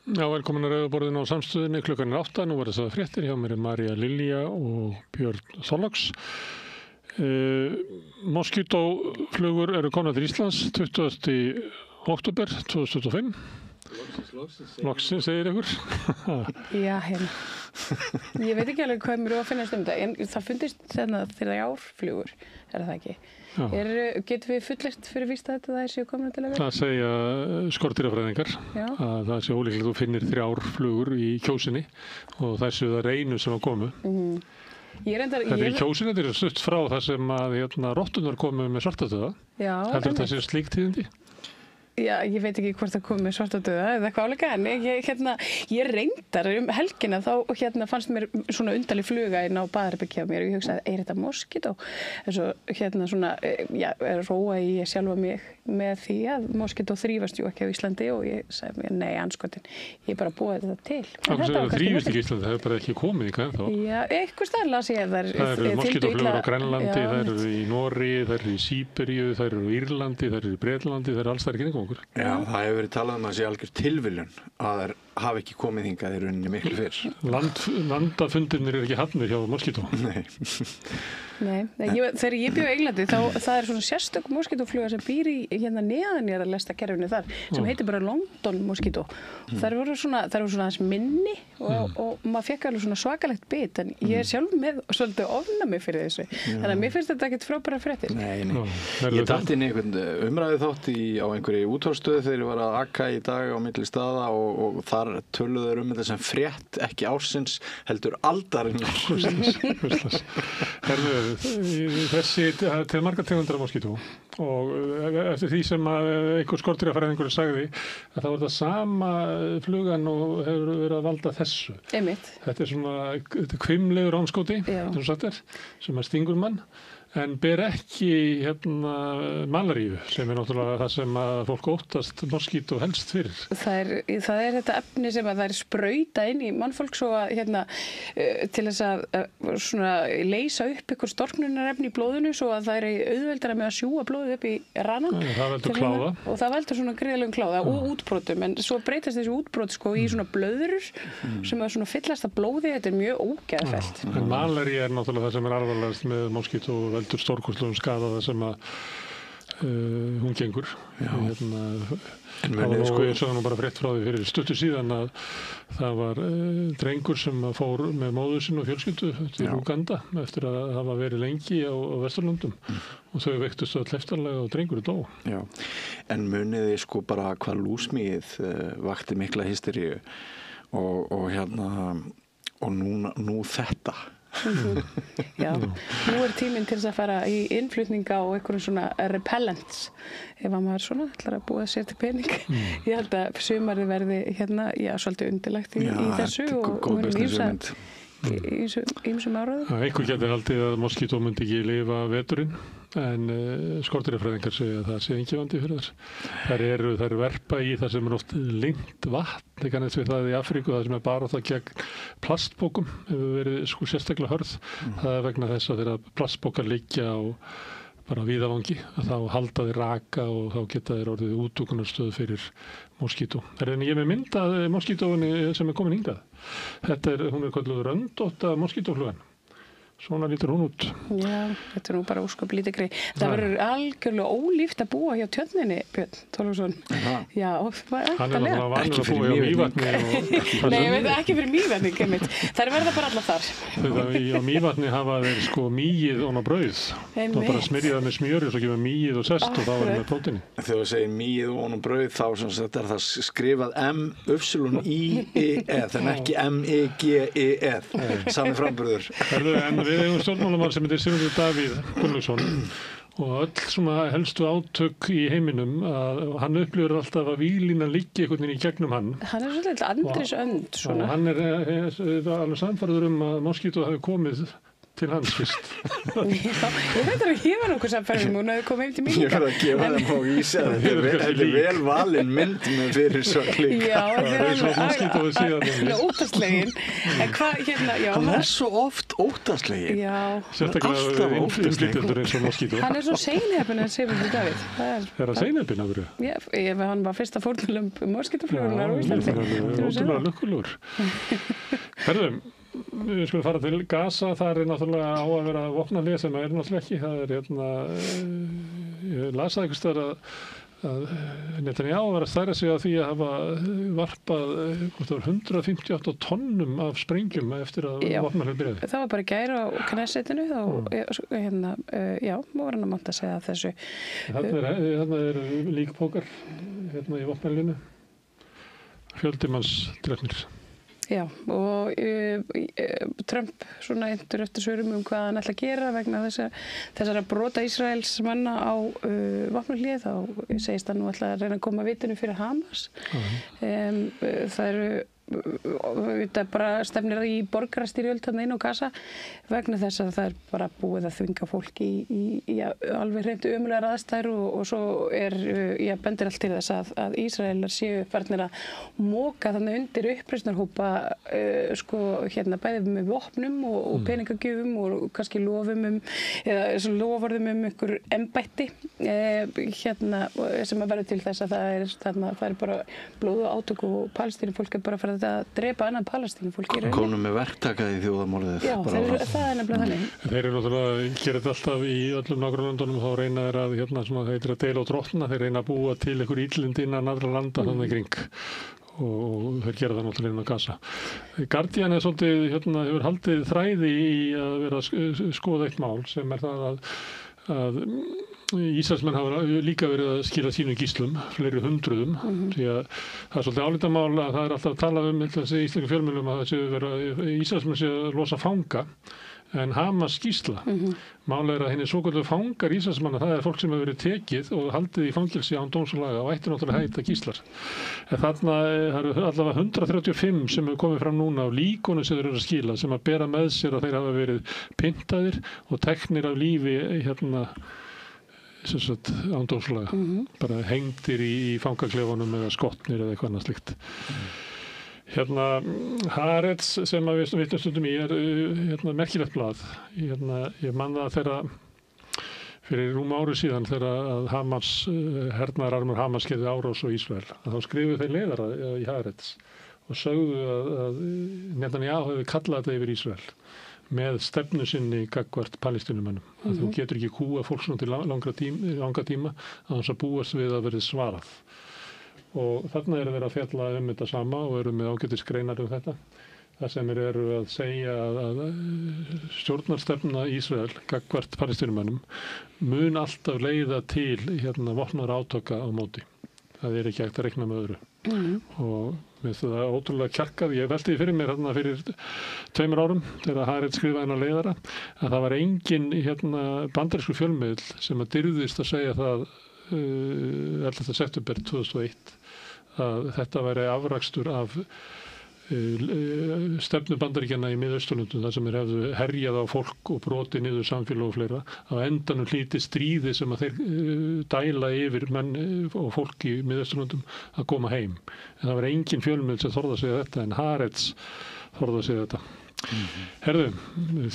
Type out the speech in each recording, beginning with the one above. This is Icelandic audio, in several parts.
Já, velkomin að Rauðaborðinu á Samstöðinni, klukkan 8, nú verður það fréttir, hjá mér María Lilja og Björn Þorláks. Moskítóflugur eru komnar til Íslands 20. október 2025. Loksins, segir ykkur. Já, ég veit ekki alveg hvað mér að finnast þetta, en það fundist þrjár flugur, það ekki? Getum við fullert fyrir víst að þetta séu komin til að vera? Það segja skordýrafræðingar að það sé ólíklegt þú finnir 3 flugur í kjósinni og það séu það einu sem að komu. Þetta í kjósinni, þetta er stutt frá það sem að rottunar komu með svartadauða. Heldur þetta sé slík tíðindi? Já, ég veit ekki hvort það kom með svartadauða eða eitthvað áleika, en ég reyndar helgina þá fannst mér svona undarleg fluga inn á baðherbergið á mér og ég hugsaði, þetta moskító? En svo róa ég sjálfa mig með því að moskító þrífast jú ekki á Íslandi og ég sagði mér, nei, andskotin, ég er bara búið þetta til. Það þrífist ekki í Íslandi, það er bara ekki komið í ennþá. Já, eitthvað staðar las ég að það eru moskítóflugur á Grænlandi, það eru í Noregi, það eru í Síberíu, það eru í Írlandi, það eru í Bretlandi, það eru alls þar í kringum okkur. Já, það hefur verið talað um að sé algjör tilviljun að þær hafi ekki komið hingað í rauninni miklu fyrr. Landafundirnir eru ekki hafnir hjá moskító. Nei, þegar ég bjó í Englandi það er svona sérstök moskítófluga sem býr í neðanjarðar lestakerfinu þar sem heitir bara London moskító. Þær voru svona aðeins minni og maður fekk alveg svona svakalegt bit, en ég er sjálf með svolítið ofnæmi fyrir þessu. Þannig að mér finnst þetta ekkert frábærar fréttir. Nei. Ég datt inn í einhvern umræðu þátt á einhverju útvarpsstöð þegar ég var að aka í dag á milli staða og þar töluðu þeir þetta sem frétt, ekki ársins, heldur aldarinnar. Þessi til margar tegundar af moskító og eftir því sem einhver skordýrafræðingur sagði að það var það sama flugan og hefur verið að valda þessu. Þetta er svona hvimlegur anskoti, sem að stingur mann, en ber ekki malaríu, sem er náttúrulega það sem að fólk óttast moskító helst fyrir. Það er þetta efni sem að það er sprauta inn í mannfólk svo að til þess að svona leysa upp ykkur storknunarefni í blóðinu svo að það er auðveldara með að sjúga blóðið upp í ranann. Það veldur kláða. Og það veldur svona gríðalegum kláða og útbrotum, en svo breytast þessi útbrot í svona blöðrur sem að svona fyllast af blóði, þetta er mjög ógeðfellt. En malaría er náttúrulega það sem er alvarlegast með moskító og veldur stórkostlegum skaða sem að hún gengur. Ég sagði nú bara frétt frá því fyrir stuttu síðan að það var drengur sem fór með móður sinn og fjölskyldu til Uganda eftir að hafa verið lengi á Vesturlöndum og þau veiktust öll eftirlega og drengurinn dó. Já, en muniði bara hvað lúsmíð vakti mikla hysteríu og nú þetta. Já, nú er tíminn til þess að fara í innflutninga og einhverjum svona repellents ef að maður svona ætlar að búa sér til pening. Ég held að sumarið verði svolítið undirlegt í þessu og ýmsum áraðum. Einhver getur haldið að moskító myndi ekki lifa veturinn, en skordýrafræðingar segja að það sé engin vandi fyrir þess. Þær verpa í það sem er oft lengt vatn, það kannast við það í Afríku, það sem er bara það gegn plastbókum, hefur verið sérstaklega hörð. Það er vegna þess að þeirra plastbókar liggja á bara víðavangi, að þá halda þeir raka og þá geta þeir orðið útúkunarstöð fyrir moskító. En ég með mynd að moskítófunni sem er komin hingað. Hún er kölluð röndótta moskítóflugan. Svona lítur hún út. Já, þetta er nú bara ósköp lítið greið. Það verður algjörlega ólíft að búa hjá Tjörninni, Björn Þorláksson. Já, hann er náttúrulega vanur að búa hjá Mývatni. Nei, ég veit ekki fyrir Mývatni, kemur. Það verða bara allar þar. Á Mývatni hafa þeir mýið og brauð. Það bara smyrja það með smjöri og svo gefa mýið og sest og þá er það með prótíni. Þegar þú segir mýið og brauð þá er það skrifað M-Y-I-E-Ð en ekki M-I-G-I-E-Ð. Sami framburður. Við eigum stjórnmálamann sem heitir Sigmundur Davíð Gunnlaugsson og öll svona helstu átök í heiminum að hann upplifir alltaf að víglínan liggi einhvern veginn í gegnum hann. Hann er svolítið andrisönd svona. Og hann er alveg sannfærður að moskító hafi komið til hans fyrst. Ég veit að ég var nokkuð samferðum og náðu komið heim til mín. Ég verði að gefa þeim á vísa. Þetta er vel valin mynd með fyrir svo líka. Já, Það er svo moskítóið síðan. Óttaslegin. En hvað, hérna, já. Hann er svo oft óttaslegin. Já. Sérstaklega innflytjendur eins og moskító. Hann er svo seinheppinn en Sigmundur Davíð. Er hann seinheppinn af hverju? Já, hann var fyrsta fórnulömb moskítoflugunar á Íslandi. Ótrúlega lukkulegur. Herðum, við skulum fara til Gaza, það er náttúrulega á að vera vopnalið sem er náttúrulega ekki, það er ég las það einhvers staðar að Netanyahu var að stæra sig á því að hafa varpað 158 tonnum af sprengjum eftir að vopnalið byrjaði. Það var bara í gær á Knessetinu, já, voru hann að máta að segja þessu. Þarna er líkpókar í vopnaliðinu, fjöldimanns drefnir. Já, og Trump svona eintur eftir svörum hvað hann ætla að gera vegna þessara brota Ísraels manna á vopnahlé, þá segist hann nú ætla að reyna að koma vitinu fyrir Hamas. Það eru þetta bara stefnir í borgarastyrjöld þarna inn á Gaza vegna þess að það er bara búið að þvinga fólk í alveg hreint ömurlegar aðstæður og svo bendir allt til þess að Ísraelar séu farnir að moka þannig undir uppreisnarhópa bæði með vopnum og peningagjöfum og kannski lofum eða loforðum ykkur embætti sem að verður til þess að það er bara blóð og átök og Palestínufólk er bara að að drepa annan Palestínufólk í rauninni. Konum með verktaka í þjóðamorðið. Já, það er nefnilega þannig. Þeir eru náttúrulega, gera þetta alltaf í öllum nágrannlöndunum, þá reyna þeir að, sem það heitir að deila og drottna, þeir reyna að búa til einhver illindi innan allra landa þannig kring. Og þeir gera það náttúrulega inn á Gaza. Guardian er svolítið, hefur haldið þræði í að vera að skoða eitt mál sem er það að Ísraelsmenn hafa líka verið að skila sínum gíslum, fleiri hundruðum, því að það er svolítið álitamál að það er alltaf að tala þessi íslenska fjölmiðlum að Ísraelsmenn séu að losa fanga en Hamas gísla. Mál er að henni svoköldu fangar Ísraelsmanna, það er fólk sem hefur verið tekið og haldið í fangelsi án dóms og laga og ætti náttúrulega heita gíslar. En þarna eru allavega 135 sem hefur komið fram núna á líkunum sem þeir eru að skila sem að bera með sér að þeir hafa verið pyntaðir og teknir af lífi ándómslega, bara hengdir í fangaklefunum eða skotnir eða eitthvað annað slíkt. Haaretz sem að við vitnum stundum í er merkilegt blað. Ég man það þegar fyrir rúm ári síðan þegar að Hamas, hernaðararmur Hamas gerði árás á Ísrael. Þá skrifuðu þeir leiðara í Haaretz og sögðu að Netanyahu hefði kallað þetta yfir Ísrael með stefnu sinni gagnvart Palestínumönnum. Þú getur ekki kúa fólk svona til langa tíma að þess að búast við að verði svarað. Og þarna eru þeir að fjalla þetta sama og eru með ágætis greinar þetta. Það sem eru að segja að stjórnarstefna Ísrael gagnvart Palestínumönnum mun alltaf leiða til vopnaðra átaka á móti. Það er ekki hægt að reikna með öðru. Og mér finnst það ótrúlega kjarkað. Ég velti því fyrir mér fyrir 2 árum þegar Haaretz skrifaði hennar leiðara að það var engin bandarískur fjölmiðl sem að dirðist að segja það 11. september 2001 að þetta væri afrakstur af stefnu Bandaríkjanna í Miðausturlöndum þar sem þeir hefðu herjað á fólk og brotið niður samfélag og fleira. Á endanum hlýti stríði sem að þeir dæla yfir menn og fólk í Miðausturlöndum að koma heim. En það var engin fjölmiðl sem þorði að segja þetta en Haaretz þorði að segja þetta. Herðu,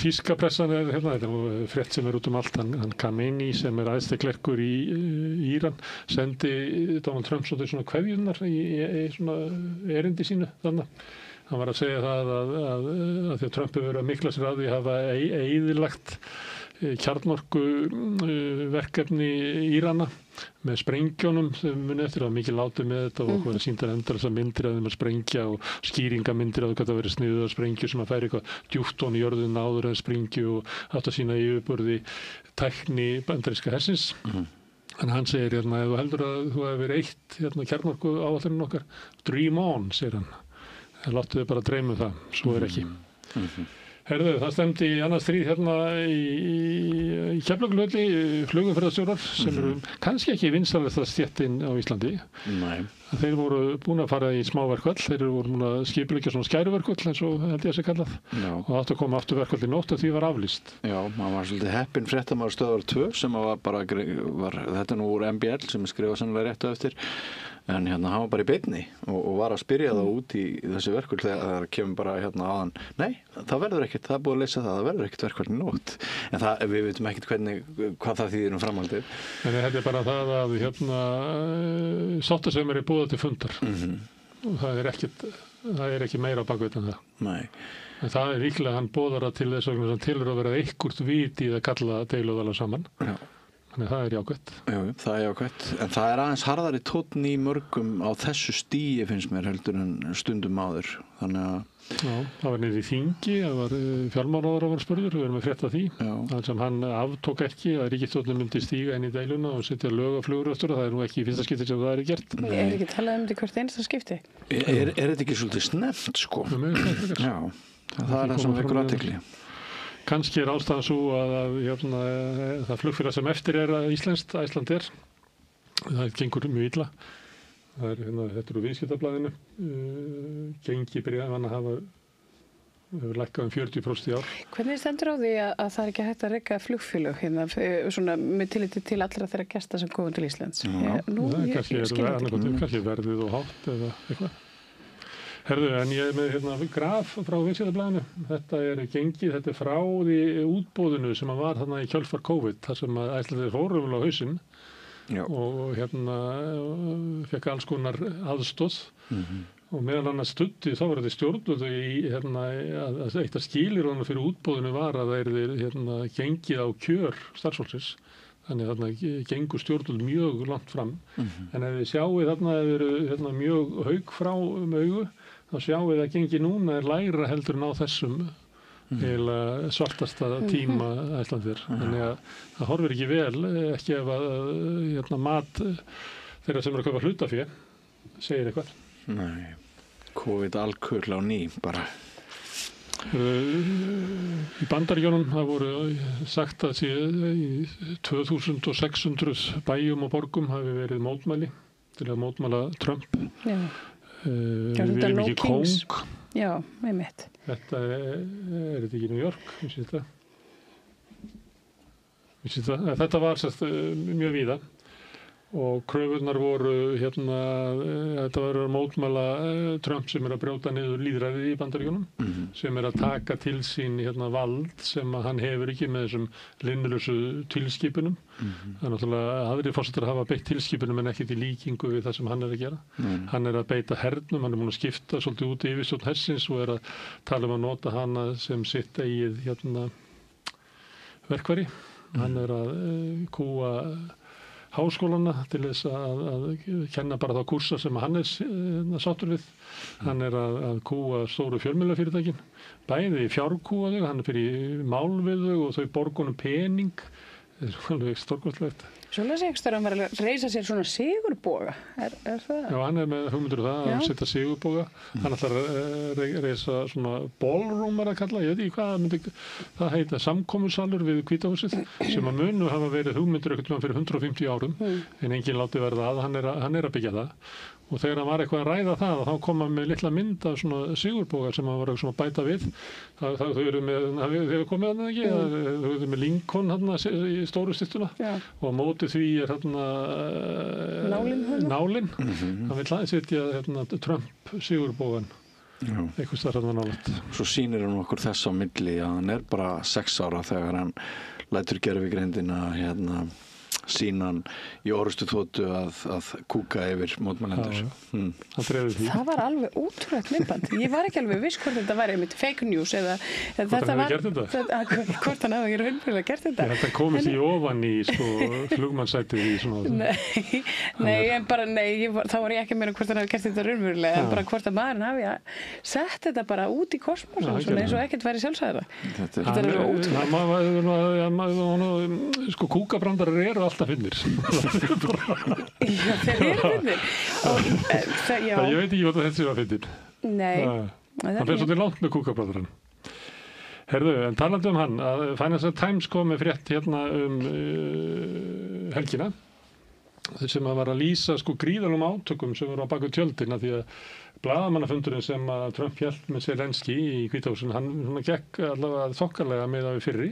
þýska pressan er þetta er frétt sem er út allt, hann Khamenei sem er æðsteklerkur í Íran sendi Donald Trump svona kveðjurnar í svona erindi sínu þannig. Hann var að segja það að því að Trump hefur verið að mikla sér að því hafa eyðilagt kjarnorku verkefni Írana með sprengjónum sem muni eftir að mikið látið með þetta og okkur sýndar endar þessar myndir að þeim að sprengja og skýringamyndir að það verið sniðuð að sprengju sem að færi eitthvað djúpt ofan í jörðina áður en sprengju og átt að sína yfirburði tækni bandaríska hersins. En hann segir ef þú heldur að þú hefur eytt kjarnorku áætlunin okkar, dream on, segir hann. En láttu þið bara dreyma það, svo er ekki. Herðu, það stemdi í annað stríð hérna í Keflavíkurflugvelli, flugumferðarstjórar sem eru kannski ekki vinsælasta stéttin á Íslandi. Nei. Þeir voru búin að fara í smáverkvall, þeir voru búin að skipuleggja svona skæruverkvall eins og held ég að sé kallað. Já. Og áttu að koma aftur verkvall í nótt og því var aflýst. Já, maður var svolítið heppinn fréttamaður Stöðvar 2 sem var bara, þetta nú úr MBL sem skrifa sannlega rétt á eftir. En hann var bara í beinni og var að spyrja það út í þessi verkvöld þegar það kemur bara aðan, nei, það verður ekkert, það er búið að leysa það verður ekkert verkvöld í nótt. En við veitum ekkert hvað það þýðir framhaldið. En þetta er bara það að sáttasemjari boðað til fundar. Og það er ekki meira á bakvið en það. Nei. En það er líklega hann boðar það til þess að tilur að vera einhvert vit í að kalla deiluðala saman. Já. Þannig það er jákvætt. Jú, það er jákvætt. En það er aðeins harðari tónn í mörgum á þessu stíi finnst mér heldur en stundum áður. Þannig að... Já, það var niður í þingi, það var fjármálaráðherra var spurður, við erum að frétta því. Það sem hann aftók ekki að ríkisstjórnin myndi stíga inn í deiluna og setja lög á fluguröstur. Það er nú ekki í fyrsta skipti sem það er gert. Ég er ekki talað um þetta hvert einasta skipti. Er þetta ekki svolítið snemmt, sko? Já, það er það sem vekur athygli. Kannski er ástæðan svo að það flugfélag sem eftir er íslenskt, Icelandair, það gengur mjög illa. Þetta eru viðskiptablaðinu. Gengi bréfanna hefur lækkað 40% í ár. Hvernig stendur á því að það er ekki hægt að reka flugfélög svona með tilliti til allra þeirra gesta sem komum til Íslands? Kannski verðið og hátt eða eitthvað. Herðu, en ég er með graf frá viðskiptablaðinu. Þetta er gengið, þetta er frá því útboðinu sem var þarna í kjölfar COVID, þar sem Icelandair fór á hausinn og fekk alls konar aðstoð og meðal annars studdi, þá var þetta stjórnvöld að eitt af skilyrðunum fyrir útboðinu var að það er gengið á kjör starfsfólksins. Þannig að þarna gengur stjórnvöld mjög langt fram. En ef þið sjáið þarna eru mjög haug frá augu, þá sjáum við að gengi núna er lægra heldur en á þessum svartasta tíma Icelandair. Þannig að það horfir ekki vel, ekki ef að mat þeirra sem eru að kaupa hlutafé segir eitthvað. Nei, COVID alkurl á ný bara. Í Bandaríkjunum það voru sagt að í 2600 bæjum og borgum hafi verið mótmæli til að mótmæla Trump. Já. Við viljum ekki kóng. Já, einmitt. Þetta er þetta ekki í New York, Þetta var mjög víða og kröfurnar voru þetta var að mótmæla Trump sem er að brjóta niður lýðræðið í Bandaríkjunum, sem er að taka til sín vald sem hann hefur ekki með þessum linnulausu tilskipunum. Það er náttúrulega aðrir forsetar hafa beitt tilskipunum en ekkert í líkingu við það sem hann er að gera. Hann er að beita hernum, hann er búin að skipta svolítið út í yfirstjórn hersins og er að tala um að nota hana sem sitt eigið verkfæri. Hann er að kúga háskólana til þess að kenna bara þá kursa sem hann er sáttur við. Hann er að kúga stóru fjölmiðlafyrirtækin, bæði fjárkúga þau, hann er fyrir mál við þau og þau borgunum pening. Það er alveg stórkostlegt. Svo las ég að hann var að reisa sér svona sigurboga. Er það? Já, hann er með hugmyndur það að setja sigurboga. Hann ætlar að reisa svona ballroom að kalla, ég veit ekki hvað myndi það heita, samkomusalur við Hvítahúsið sem að munu hafa verið hugmyndur eitthvað fyrir 150 árum en enginn láti verða að hann er að byggja það. Og þegar hann var eitthvað að ræða það, þá kom hann með litla mynd af svona sigurboga sem hann var að bæta við. Þau eru með, þau hefur komið þarna ekki, þau eru með Lincoln í stóru styttuna og á móti því er nálin. Hann vil setja Trump sigurbogan eitthvað starf nálægt. Svo sýnir hann okkur þess á milli að hann er bara 6 ára þegar hann lætur gervigreindina sínan í orustu þotu að kúka yfir mótmælendur. Það var alveg útrúlegt myndband. Ég var ekki alveg viss hvort þetta var einmitt fake news eða hvort hann hefði gert þetta. Hvort hann hefði raunverulega gert þetta. Þetta komið því ofan í flugmannsætið í svona. Þá var ég ekki að meina hvort hann hefði gert þetta raunverulega en bara hvort að maðurinn hafi sett þetta bara út í kosmosin eins og ekkert væri sjálfsæðara. Þetta er alveg ótrúlegt. Kúkabrandarar eru alltaf finnir. Já, þeir eru finnir. Ég veit ekki hvað þessi var finnir. Nei. Hann fer svolítið langt með kúkabrandarann. Herðu, en talandi hann, að Financial Times kom með frétt hérna helgina sem að var að lýsa sko gríðarlegum átökum sem voru á baku tjöldin af því að blaðamannafundurinn sem að Trump hélt með Zelensky í Hvítahúsinu, hann svona gekk allavega þokkarlega með það við fyrri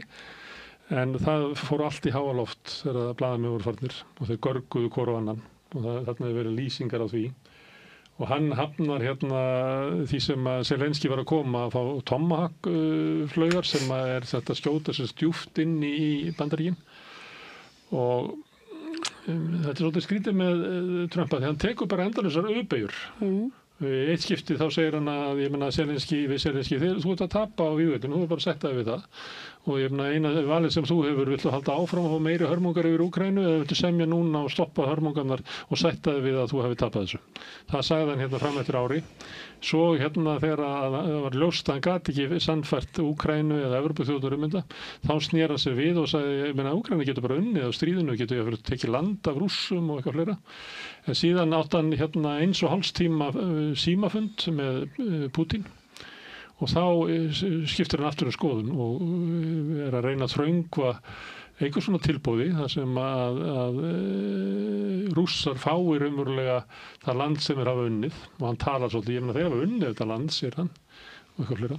en það fór allt í háaloft þegar blaðamenn voru farnir og þau görguðu hvor á annan og þarna hefur verið lýsingar á því og hann hafnar hérna því sem að Zelensky var að koma að fá Tomahawk flaugar sem að er þetta skjóta sem stjúft inn í Bandaríkin og þetta er svolítið skrítið með Trump að því hann tekur bara endalausar uppbeyjur. Eitt skipti þá segir hann að ég meina Zelensky þú ert að tapa á vígvöldinu, þú er bara að setja þig við það og ég meina eina valið sem þú hefur viltu halda áfram og fá meiri hörmungar yfir Úkraínu eða viltu semja núna og stoppa hörmungarnar og setja þig við að þú hefur tapað þessu. Það sagði hann hérna fram eftir ári. Svo hérna þegar það var ljóst að hann gat ekki sannfært Úkraínu eða Evrópuþjóðir þetta, þá sneri hann sig við og sagði, ég meina Úkraína getur bara unnið á stríðinu, getur ég að tekið land af Rússum og eitthvað fleira. En síðan átti hann hérna 1,5 tíma símafund með Putin og þá skiptir hann aftur skoðun og er að reyna að þröngva einhver svona tilbúði þar sem að Rússar fái raunverulega það land sem hafa unnið og hann talar svolítið, ég meina þeir hafa unnið þetta land, sér hann og eitthvað fleira.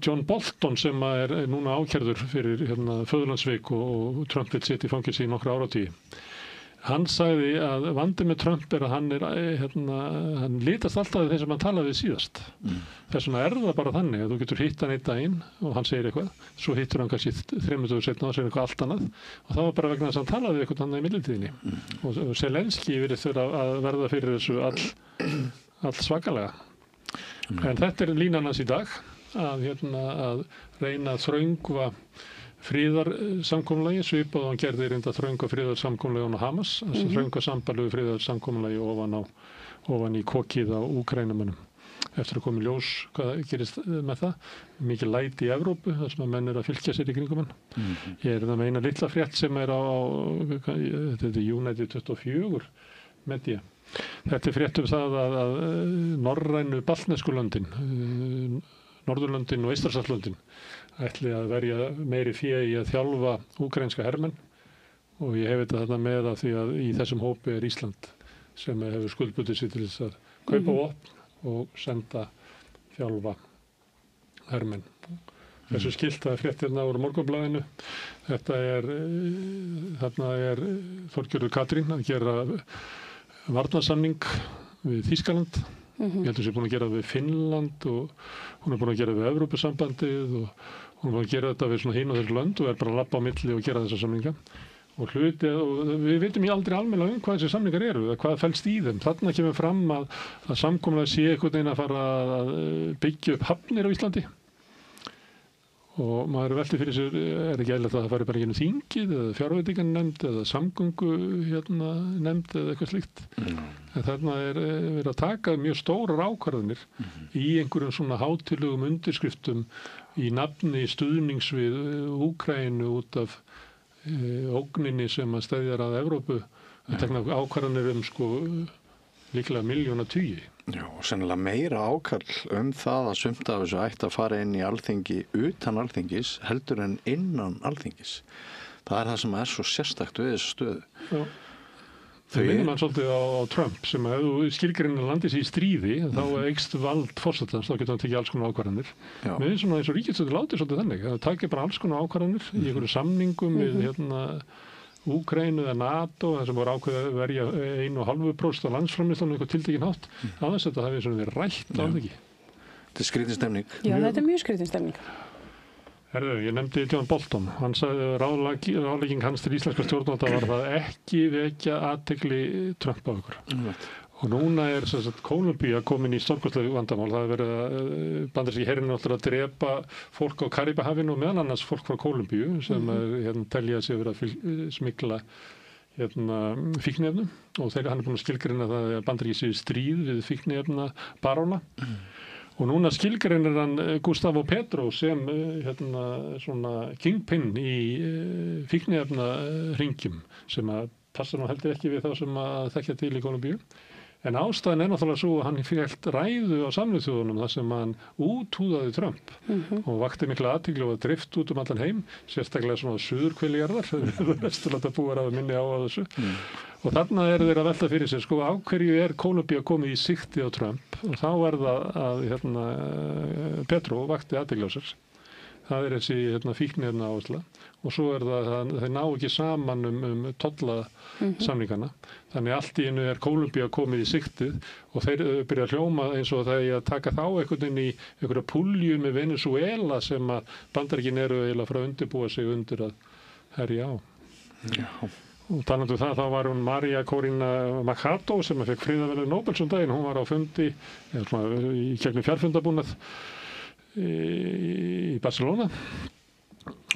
John Bolton sem er núna ákærður fyrir hérna, föðurlandsveik og Trump vill sitja í fangelsi í nokkra áratugi. Hann sagði að vandi með Trump er að hann litast alltaf þeir sem hann talaði við síðast. Þess vegna er það bara þannig að þú getur hitt hann einn daginn og hann segir eitthvað, svo hittur hann kannski 3 mínútur seinna og segir eitthvað allt annað og það var bara vegna þess að hann talaði við eitthvað annað í millitíðinni. Og Zelensky virðist vera að verða fyrir þessu all svakalega. En þetta er línan hans í dag að reyna að þröngva friðarsamkomulagi svipað og hann gerði reynda þrönga friðarsamkomulagi á Hamas, þrönga sambarlegu friðarsamkomulagi ofan í kokið á Úkraínumönnum. Eftir að koma í ljós hvað gerist með það, mikið læti í Evrópu, þar sem að menn er að fylgja sér í kringum hann. Ég er það með eina litla frétt sem er þetta er United 24 media. Þetta er frétt það að norrænu baltnesku löndin, Norðurlöndin og Eystrasaltslöndin ætli að verja meiri fé í að þjálfa úkraínska hermenn og ég hef þetta þarna með að því að í þessum hópi er Ísland sem hefur skuldbundið sig til þess að kaupa vopn og senda þjálfa hermenn. Þessu skiltaði fréttirna úr Morgunblaðinu. Þarna er Þorgerður Katrín að gera varnarsamning við Þýskaland. Ég heldur sem búin að gera það við Finnland og hún er búin að gera það við Evrópusambandið og hún er búin að gera þetta við svona hin og þessu lönd og er bara að labba á milli og gera þessa samninga. Og við veitum aldrei almennilega hvað þessi samningar eru eða hvað felst í þeim. Þarna kemur fram að samkomulag sé einhvern veginn að fara að byggja upp hafnir á Íslandi. Og maður velti fyrir sér, er ekki eðlilegt að það fari bara gennum þingið eða fjárveitingarnefnd eða samgöngu nefnd eða eitthvað slíkt. En þarna er verið að taka mjög stórar ákvarðanir í einhverjum svona hátíðlegum undirskriftum í nafni stuðnings við Úkraínu út af ógninni sem að steðjar að Evrópu. Það tekna ákvarðanir sko líklega milljónatugi. Já, og sennilega meira ákall það að sumt af þessu ætti að fara inn í Alþingi utan Alþingis heldur en innan Alþingis. Það er það sem er svo sérstakt við þessu stöðu. Já. Það minnir mann svolítið á Trump sem að ef þú skilgreinir landið sér í stríði þá eykst vald forsetans, þá getur hann tekið alls konar ákvarðanir. Mér finnst svona eins og ríkisstjórnin látið svolítið þannig. Það takir bara alls konar ákvarðanir í einhverju samningum við Úkraínu eða NATO, það sem voru ákveðið að verja 1,5% af landsframleiðslu eitthvað tiltekinn hátt, aðeins þetta hafi svona verið rætt á það ekki. Þetta er skrítin stemning. Já, þetta er mjög skrítin stemning. Herðu, ég nefndi John Bolton. Hann sagði ráðlegging hans til íslenska stjórnvalda var það ekki vekja athygli Trump á ykkur. Og núna er Kólumbía komin í stórkostlegu vandamál. Það er verið að bandaríski herinn alltaf að drepa fólk á Karíbahafinu og meðal annars fólk frá Kólumbíu sem telja sig verið að smygla fíkniefnum og hann er búin að skilgreina það að bandaríski séu stríð við fíkniefna baróna. Og núna skilgreinir hann Gustavo Petro sem svona kingpin í fíkniefna hringjum sem að passa nú heldur ekki við þá sem að þekkja til í Kólumbíu. En ástæðan náttúrulega svo að hann fékk ræðu á Sameinuðu þjóðunum þar sem hann úthúðaði Trump og vakti mikla athygli og var drift út allan heim, sérstaklega svona suðurhvelijarðar, vesturlandabúar hafa minni á þessu. Og þarna þeir að velta fyrir sér, sko, á hverju Kólumbía komið í sigti á Trump og þá það að Petro vakti athygli á sér. Það þessi fíknirna áhersla og svo það að þeir ná ekki saman tollasamningana. Þannig allt í einu Kólumbía komið í sigtið og þeir byrja að hljóma eins og þeir að taka þá einhvern veginn í einhverja púlju með Venezuela sem að Bandaríkin eru eiginlega frá að undirbúa sig undir að herja á. Já. Og talandi það, þá var hún María Corina Machado sem fekk friðarverðlaun Nóbels daginn. Hún var á fundi í gegnum fjarfundabúnað í Barcelona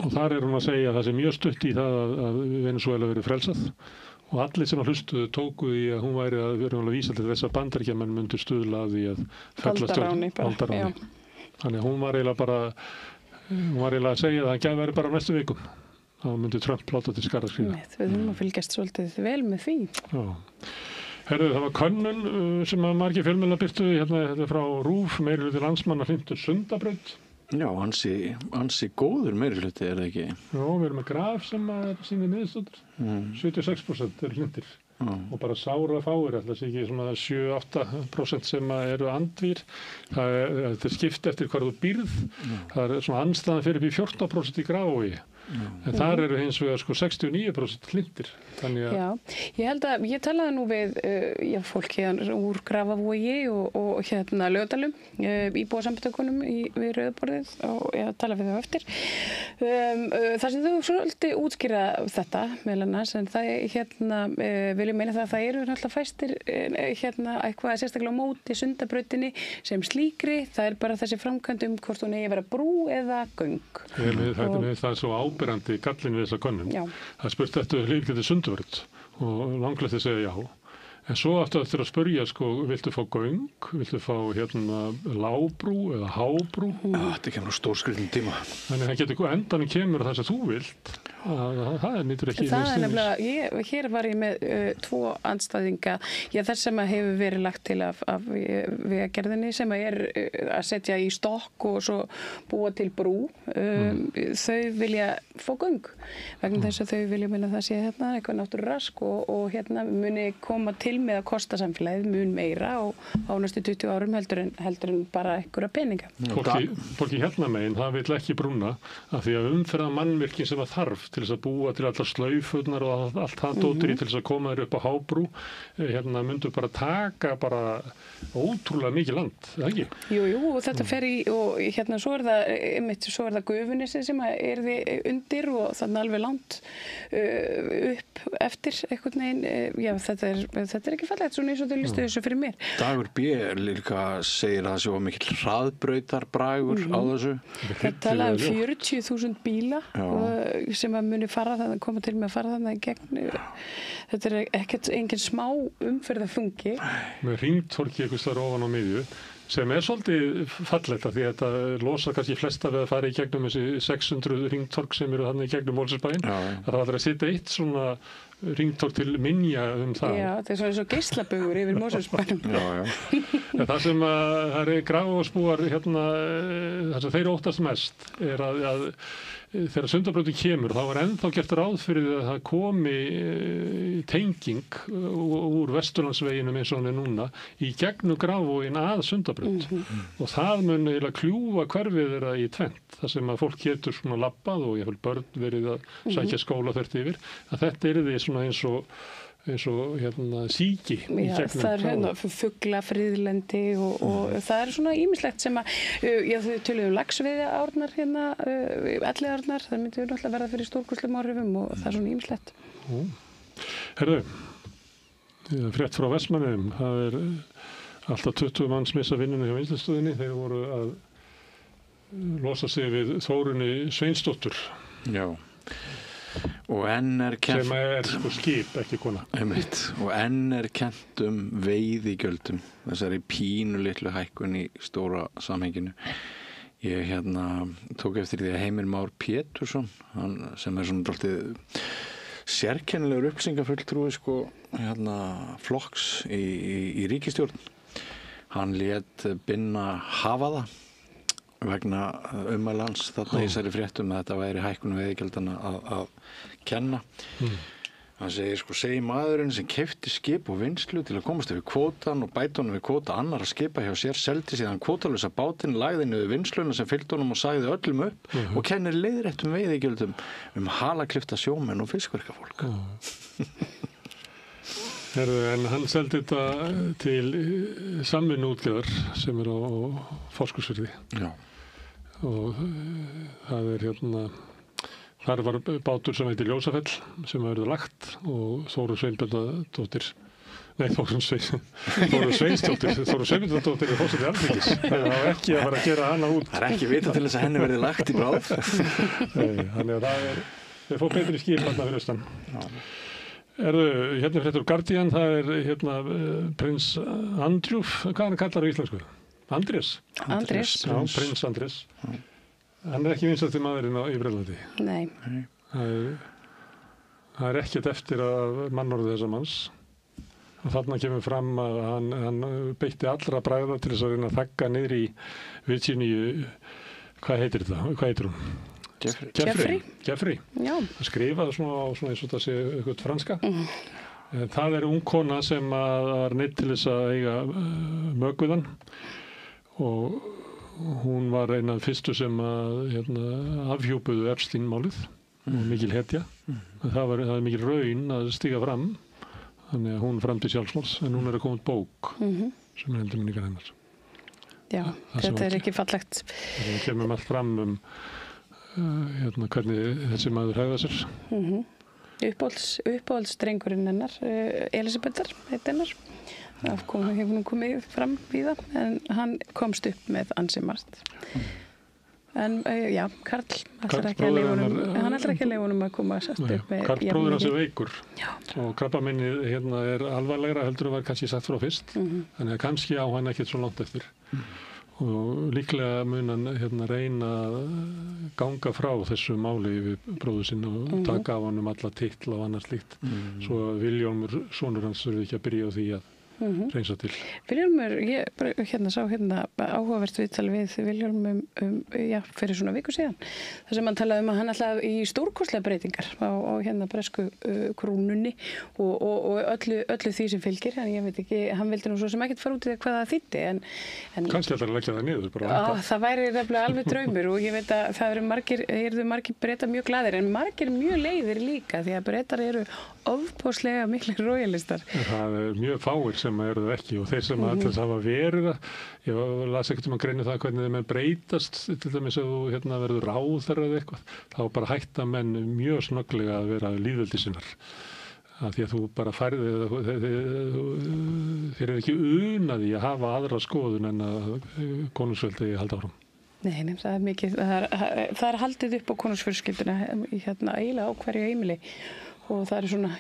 og þar hún að segja að það sé mjög stutt í það að Venezuela verið frelsað og allir sem að hlustuðu tókuðu í að hún væri að vera að vísa til þess að Bandaríkjamenn myndu stuðla að því að fella stjórn valdaráni. Þannig að hún var eiginlega að segja að það gæti verið bara á næstu vikum. Þá myndi Trump láta til skarða skrifa. Við þurfum að fylgjast svolítið vel með því. Já. Herðu, það var könnun sem að margir fjölmiðlar birtu þetta frá RÚV, meirihluti landsmanna hlynntur Sundabraut. Já, ansi góður meirihluti það ekki? Já, við erum með graf sem að sýnir niðurstöður. 76% hlyntir og bara sára fáir, alltaf sé ekki svona 7-8% sem eru andvír. Það skipt eftir hvar þú býrð. Það svona andstæðan fyrir upp í 14% í Grafovogi. En þar eru hins vegar 69% hlindir. Já, ég held að ég talaði nú við fólk hérna úr Grafarvogi og Laugardalum, íbúasambtökunum við Rauðaborðið og ég talaði við þau eftir. Það sem þau svolítið útskýra þetta meðal annars, en það vil ég meina það að það eru náttúrulega fæstir eitthvað sérstaklega á móti Sundabrautinni sem slíkri. Það er bara þessi framkvæmd hvort hún eigi að vera brú eða göng. Það er svo áberandi gallin við þessa könnun. Það spurt eftir hlýrgæti Sundabraut og langlægt segja já. En svo eftir að spyrja, viltu fá göng, viltu fá lágbrú eða hábrú? Þetta kemur á stórskritin tíma. Þannig að það getur endanum kemur það sem þú vilt. Það nýtur ekki það nefnilega, hér var ég með 2 andstæðinga þess sem hefur verið lagt til af vegagerðinni sem að setja í stokk og svo búa til brú. Þau vilja fá göng vegna þess að þau vilja minna það sé eitthvað náttúrurask og muni koma til með að kosta samfélagið mun meira og á næstu 20 árum heldur en bara einhverja peninga. Fólki megin, það vill ekki brúna af því að umferða mannvirkin sem að þarf til þess að búa til allar slaufunar og allt það dótir í til þess að koma þér upp á hábrú myndu bara taka ótrúlega mikið land, eða ekki? Jú, og þetta fer í og svo er það Gufunesið sem undir og þannig alveg langt upp eftir einhvern veginn, þetta er ekki fallegt svona eins og þau listu þessu fyrir mér. Dagur B. líka segir að það sé mikil hraðbrautarbragur á þessu. Það talaði 40.000 bíla sem að muni fara þannig, koma til með að fara þannig í gegn. Þetta er engin smá umferðarþungi. Með hringtorki einhvers staðar ofan á miðju sem svolítið fallegt af því að þetta losa kannski flesta við að fara í gegnum þessi 600 hringtork sem eru þannig í gegnum Mosfellsbæinn. Það er að setja eitt svona hringtork til minja það. Já, þetta er svona eins og geislabaugur yfir Mosfellsbænum. Það sem það Grafarvogsbúar það sem þeir óttast mest að þegar Sundabrautin kemur þá var ennþá gert ráð fyrir að það komi tenging úr Vesturlandsveginum eins og hann núna í gegnum Grafarvoginn að Sundabraut og það mun eiginlega kljúfa hverfið þeirra í tvennt þar sem að fólk getur svona labbað og jafnvel börn verið að sækja skóla þvert yfir að þetta yrði svona eins og síki í gegnum. Það er fuglafriðlendi og það er svona ýmislegt sem að þau töluðu laxveiðiárnar elliárnar, það myndi náttúrulega verða fyrir stórkostlegum áhrifum og það er svona ýmislegt. Herðu, frétt frá Vestmannaeyjum, það er alltaf 20 manns missa vinnunni hjá Vinnslustöðinni, þeir voru að losa sig við Þórunni Sveinsdóttur. Já. Og enn kennt sem skip, ekki kona og enn kennt veiðigjöldum þessari pínulitlu hækkun í stóra samhenginu. Ég tók eftir því að Heimir Már Pétursson, hann sem svona dálítið sérkennilegur upplýsingafulltrúi sko, flokks í ríkisstjórn. Hann lét binna hafa það vegna ummælans þarna í þessari fréttum að þetta væri hækkun veiðigjaldana að kenna. Hann segir maðurinn sem keypti skip og vinnslu til að komast yfir kvótan og bæta honum við kvóta annarra skipa hjá sér, seldi síðan kvótalausa bátinn, lagði niður vinnsluna sem fylgdi honum og sagði öllum upp og kennir leiðréttum veiðigjöldum halaklyfta sjómenn og fiskverkafólk. En hann seldi þetta til samvinnuútgerðar sem á Fáskrúðsfirði. Já. Og það þar var bátur sem heitir Ljósafell sem verður lagt og Þórunn Sveinbjarnardóttir Þórunn Sveinbjarnardóttir er forseti Alþingis. Það var ekki að fara að gera hana út. Það er ekki vita til þess að henni verði lagt í bráð. Þannig að það fór betri skip þarna fyrir austan. Hérna fréttur Guardian, það er prins Andrew, hvað hann kallar á íslensku? Andrés. Já, prins Andrés. Hann er ekki vinsælasti maðurinn í Bretlandi. Nei. Það er ekkert eftir að mannorðu þessa manns. Og þarna kemur fram að hann beitti allra bragða til þess að reyna að þagga niður í Virginíu. Hvað heitir þetta? Hvað heitir hún? Jeffrey. Já. Það skrifaði svona eins og það sé eitthvað franska. Það er ung kona sem var neitt til þess að eiga mögviðan og hún var einn af fyrstu sem afhjúpuðu Epstein-málið og mikil hetja. Það er mikil raun að stíga fram, þannig að hún framdi sjálfsmorðs, en hún er að koma út bók sem er heldur minningar hennar. Já, þetta er ekki fallegt. Það kemur allt fram hvernig þessi maður hegða sér. Uppáhaldsdrengurinn hennar, Elisabethar, heit hennar. Það hefur nú komið fram í það, en hann komst upp með ansi margt. En já, Karl ætlar ekki að leyfa honum að koma að setja upp með... Karl bróðir hans er veikur og krabbaminnið er alvarlegra heldur en var kannski sagt frá fyrst, þannig að kannski á hann ekkert svo langt eftir. Og líklega mun hann reyna að ganga frá þessu máli við bróður sinn og taka af honum alla titla og annars líkt, svo að Vilhjálmur, sonur hans, þurfi ekki að byrja á því að reynsa til. Vilhjálmur, ég sá áhugavert viðtal við Vilhjálm fyrir svona viku síðan. Það sem hann talaði að hann ætlaði í stórkostlega breytingar á bresku krúnunni og öllu því sem fylgir. En ég veit ekki, hann vildi nú svo sem ekkert fara út í það hvað það þýddi. Kannski ætlar að leggja það niður bara. Það væri nefnilega alveg draumur og ég veit að það eru margir Bretar mjög glaðir en margir mjög leiðir líka því að Bretar eru ofboðslega miklir rójalistar. Það er mjög fáir sem eru það ekki og þeir sem þess hafa verið ég las ekkert að greina það hvernig þeim breytast til dæmis að þú verður ráðherra eða eitthvað, þá bara hætta menn mjög snögglega að vera lýðveldisinnar að því að þú bara færði þér er ekki unaði að hafa aðra skoðun en að konungsveldi halda áfram. Nei, það er mikið, það er haldið upp á konungsfjölskylduna eiginlega á hverju heimili og það er svona,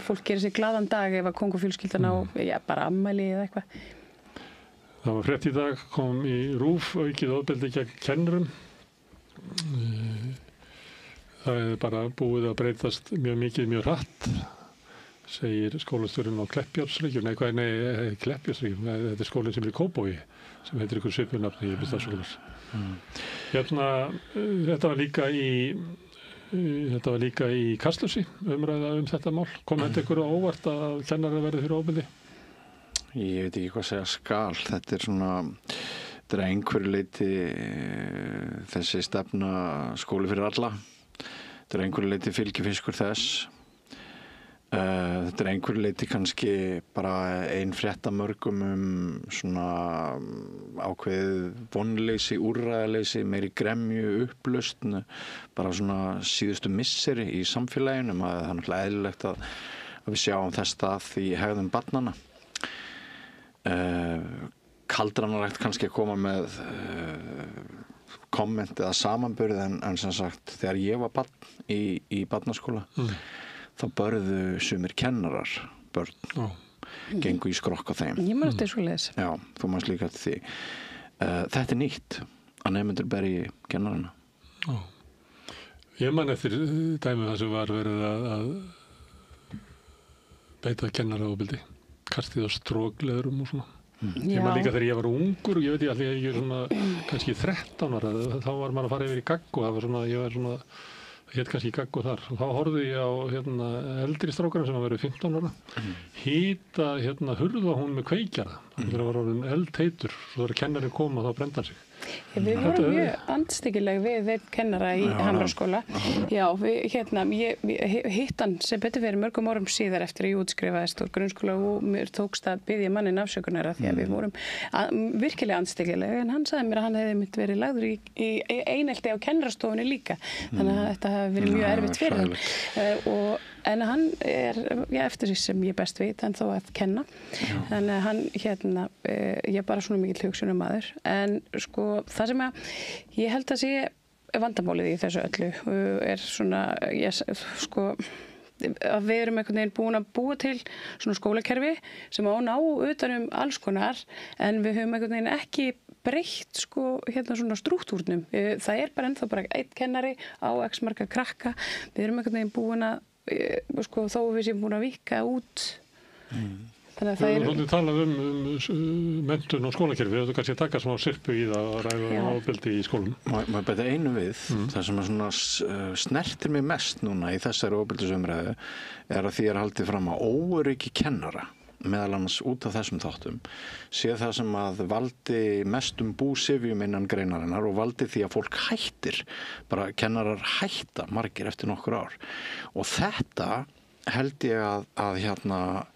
fólk gerir sér glaðan dag ef að kóngufjölskyldan á bara afmæli eða eitthvað. Það var frétt í dag, kom í RÚV aukið ofbeldi gegn kennurum. Það er bara búið að breytast mjög mikið, mjög hratt, segir skólastjórinn á Kleppjárnsreykjum. Kleppjárnsreykjum, þetta er skólinn sem er í Kópavogi, sem heitir ykkur svipurnafni í Bistafsskólar. Þetta var líka í Kastljósi, umræða þetta mál. Kom þetta ykkur á óvart að kennarar verði fyrir ofbeldi? Ég veit ekki hvað segja skal. Þetta er einhverju leyti þessi stefna skóli fyrir alla. Þetta er einhverju leyti fylgifiskur þess. Þetta er einhverju leyti kannski bara ein fréttamörgum svona ákveðið vonleysi, úrræðaleysi, meiri gremju, upplausn, bara svona síðustu misseri í samfélaginu. Það er náttúrulega eðlilegt að við sjáum þess stað í hegðun barnanna. Kaldranalegt kannski að koma með komment eða samanburð en sem sagt þegar ég var barn í barnaskóla þá börðu sumir kennarar börn gengu í skrokk á þeim. Ég man eftir svoleiðis. Já, þú manst líka eftir því. Þetta er nýtt að nemendur berji kennarana. Ég man eftir dæmi það sem var verið að beita kennaraofbeldi, kastið á strókleðurum og svona. Ég man líka þegar ég var ungur og ég veit allir ég er svona kannski 13 ára, þá var maður að fara yfir í gagg og það var svona, ég var svona hétt kannski gagg og þar. Og þá horfði ég á eldri strákarinn sem var verið 15 ára, hýta hurða hún með kveikjara, þannig að það var orðin eldheitur, svo þegar kennarinn kom og þá brenda hann sig. Við vorum mjög andstyggileg við einn kennara í Hamraskóla. Já, ég hitt hann sem betur fyrir mörgum árum síðar eftir að ég útskrifaðist úr grunnskóla og mér tókst að biðja manninn afsökunar af því að við vorum virkilega andstyggileg, en hann sagði mér að hann hefði myndi verið lagður í einelti á kennarastofunni líka, þannig að þetta hafi verið mjög erfitt fyrir hann. En hann eftir því sem ég best veit, en þó að kenna. Þannig að hann ég er bara svona mikill hugsunarmaður. En sko, það sem ég held að sé vandamálið í þessu öllu er svona, að við erum einhvern veginn búin að búa til svona skólakerfi sem á ná utan alls konar, en við höfum einhvern veginn ekki breytt svona strúktúrnum. Það er bara ennþá bara einn kennari á x marga krakka. Við erum einhvern veginn búin að þó við séum búin að víkka út. Þannig að það er... Þú talað menntun og skólakerfi, þú kannski taka smá sirpu í það að ræða ofbeldi í skólum. Maður bæta einu við, það sem svona snertir mig mest núna í þessari ofbeldisumræðu er að því er haldið fram að óöryggi kennara, meðal annars út af þessum þáttum, sé það sem að valdi mestum búsifjum innan greinarinnar og valdi því að fólk hættir, bara kennarar hætta margir eftir nokkur ár. Og þetta held ég að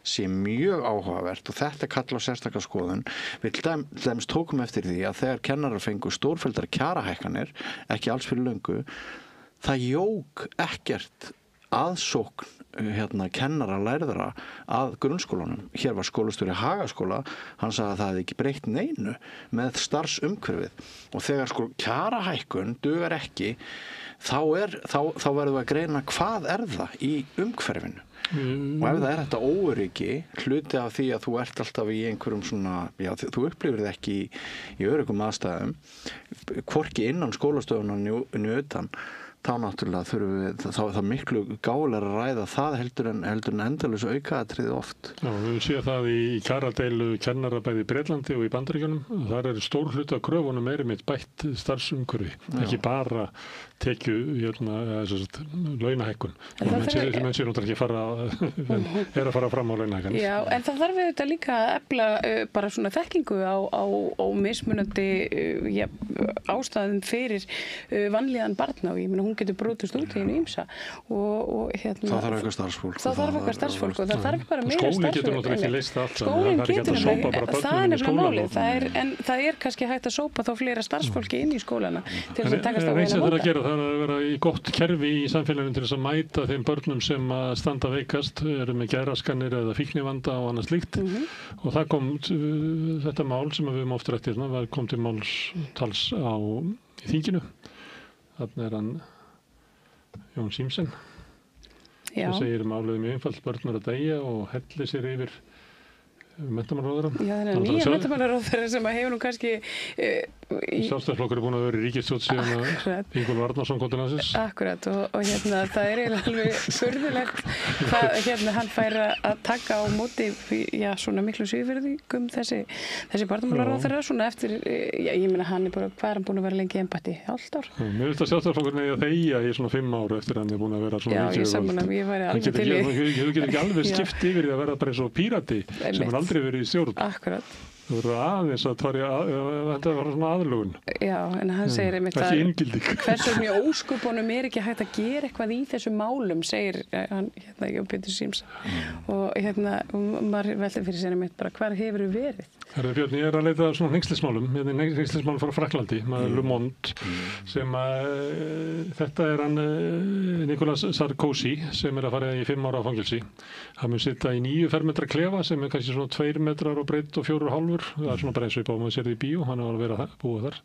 sé mjög áhugavert og þetta kalla á sérstaka skoðun. Við dæmis tókum eftir því að þegar kennarar fengu stórfelldar kjarahækkanir, ekki alls fyrir löngu, það jók ekkert aðsókn kennara lærðara að grunnskólanum. Hér var skólastjóri Hagaskóla, hann sagði að það hefði ekki breytt neinu með starfsumhverfið og þegar kjarahækkun dugar ekki, þá verðum við að greina hvað er það í umhverfinu. Og ef það er þetta óöryggi, hluti af því að þú ert alltaf í einhverjum svona, þú upplifir það ekki í öruggum aðstæðum, hvorki innan skólastöðunar utan, þá náttúrulega þurfum við, þá miklu gáfulegra að ræða það heldur en endalaus aukaatriði oft. Já, við séum það í kjaradeilu kennara bæði í Bretlandi og í Bandaríkjunum. Þar er stór hluti af kröfunum með bætt starfsumhverfi, ekki bara launahækkun. Þessi menn séu náttúrulega ekki að fara fram á launahækkanir. Já, en það þarf auðvitað líka að efla bara svona þekkingu á mismunandi ástæðum fyrir vanlíðan barna og ég meina hún getur brotist út í einu ýmsa og það þarf eitthvað starfsfólk og það þarf bara meira starfsfólk. Skólinn getur náttúrulega ekki leyst allt, skólinn getur það er nefnilega málið, en það er kannski hægt að sópa þá fleira starfsfólki inn í skólana til þess að takast á eina móta. Það er að vera í gott kerfi í samfélaginu til þess að mæta þeim börnum sem að standa veikast, eru með geðraskanir eða fíknivanda og annað slíkt og það kom þetta mál sem við höfum oft rætt kom til málstals í þinginu. Þarna er hann Jón Símsen sem segir málið mjög einfalt, börn eru að deyja og helli sér yfir menntamálaráðherra. Já, þannig að nýja menntamálaráðherra sem hefur nú kannski Sjálfstæðisflokkur er búin að vera í ríkisstjórn síðan að Ingólfur Arnarson kom til landsins. Akkurat og það er eiginlega alveg furðulegt hvað hann fær að taka á móti svona miklu svívirðingum þessi barnamálaráðherra svona eftir, ég meina hann er bara, hvað er hann búin að vera lengi í embætti? Hálft ár? Mér finnst að Sjálfstæðisflokkur eigi að þegja í svona 5 ár eftir hann er búin að vera svona mikið. Já, ég sammála, ég væri alveg til í. Þú getur ekki alveg skipt yfir því að vera bara eins og pírati sem er aldrei verið í stjórn. Akkurat. Þú verður aðeins að þetta var svona aðlugun. Já, en hann segir einmitt að hversu mjög ósköpunum er ekki hægt að gera eitthvað í þessum málum, segir hann, Jón Pétur Símsen. Og maður veltir fyrir sér einmitt bara, hvar hefur við verið? Björn, ég er að leita svona hnengslismálum. Hnengslismálum frá Frakklandi, maður Le Monde, sem þetta er hann Nicolas Sarkozy, sem er að fara í 5 ára fangelsi. Hann mun sitja í 9 fermetra klefa, sem er kannski svona 2 metrar og breidd og 4,5. Það er svona bara eins og maður sér það í bíó, hann var að vera að búa þar.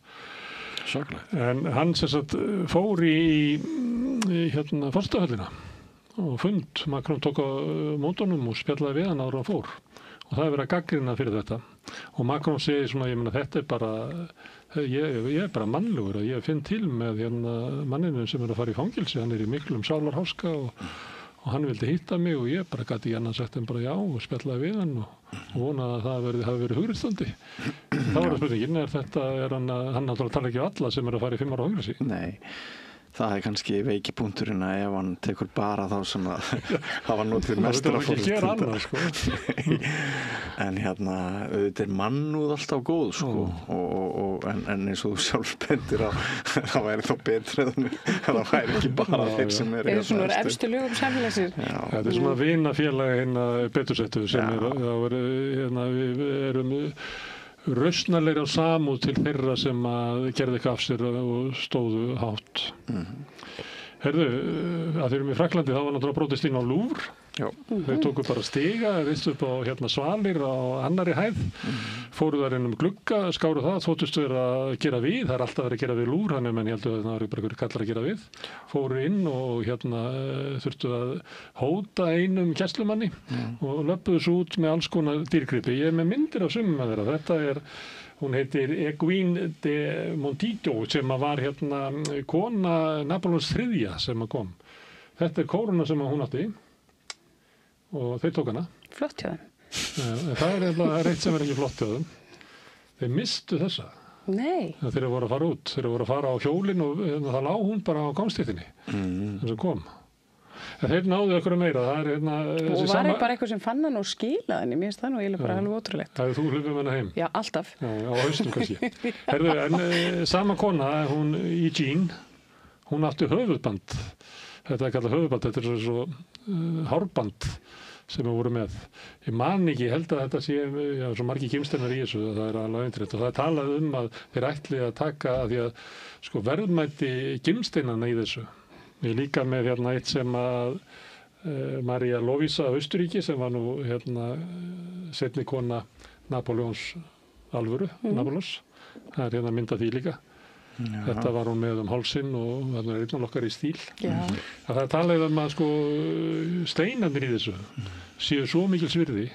Svakalegt. En hann sem sagt fór í forsetahöllina og fund, Macron tók á mótunum og spjallaði við hann áður hann fór. Og það er verið að gagnrýna fyrir þetta. og Macron segir svona, ég meina þetta bara ég bara mannlegur að ég finn til með manninu sem að fara í fangilsi, hann í miklum sálarháska og hann vildi hitta mig og ég bara gæti annars sagt hann bara já og spjallaði við hann og vonaði að það hafi verið hugriðstandi. Þá var það spurningin, hann náttúrulega tala ekki alla sem að fara í 5 ára fangilsi. Nei. Það kannski veiki punkturinn að ef hann tekur bara þá sem að hafa notið mestra fórstunda. Sko. En auðvitað mannúð alltaf góð sko. En eins og þú sjálf bendir á það væri þá betra en það væri ekki bara þeir sem eru Eða svona efstu lögum samfélagsins. Þetta er svona vinafélag betursettu sem við erum rausnarlegri á samúð til þeirra sem að gerði eitthvað af sér og stóðu hátt. Herðu, að þeir eru í Fraklandi þá var náttúrulega brotist inn á Louvre. Þeir tóku bara stiga, ristu upp á svalir á annarri hæð, fóru þar inn glugga, skáru það, þóttust þeir að gera við, það er alltaf verið að gera við Louvre, þannig að menn heldur að það eru bara einhverjir kallar að gera við, fóru inn og þurftu að hóta einum gæslumanni og löbbuðu svo út með alls konar dýrgripi. Ég er með myndir af sumum að þeirra, þetta hún heitir Eguine de Montito sem var kona Napoleons III sem kom. Þetta kóruna sem hún átti og þeir tók hana. Flott hjá þeim. Það er eitt sem ekki flott hjá þeim. Þeir mistu þessa. Nei. Þeir voru að fara út, þeir voru að fara á hjólinn og það lá hún bara á gangstéttinni þess að kom. En þeir náðu okkur meira. Og var bara eitthvað sem fann hann og skilaði henni, mér finnst það nú eiginlega bara alveg ótrúlegt. Það þú hlupum hana heim? Já, alltaf. Já, á haustum kannski. Herðu, en sama kona, hún Eugene, hún átti höfuðband. Þetta er kallað höfuðband, þetta er svo hárband sem við vorum með. Ég man ekki, ég held að þetta sé, svo margir gimsteinar í þessu, það er alveg eintritt og það er talað að þeir ætli að taka að því að verðmæti gimsteinana í þessu. Ég líka með eitt sem að María Lovísa af Austuríki sem var nú seinni kona Napoleons alvöru, Napoleons. Það er myndað því líka. Já. Þetta var hún með hálsinn og það er einn okkar í stíl. Það er talað að steinarnir í þessu séu svo mikils virði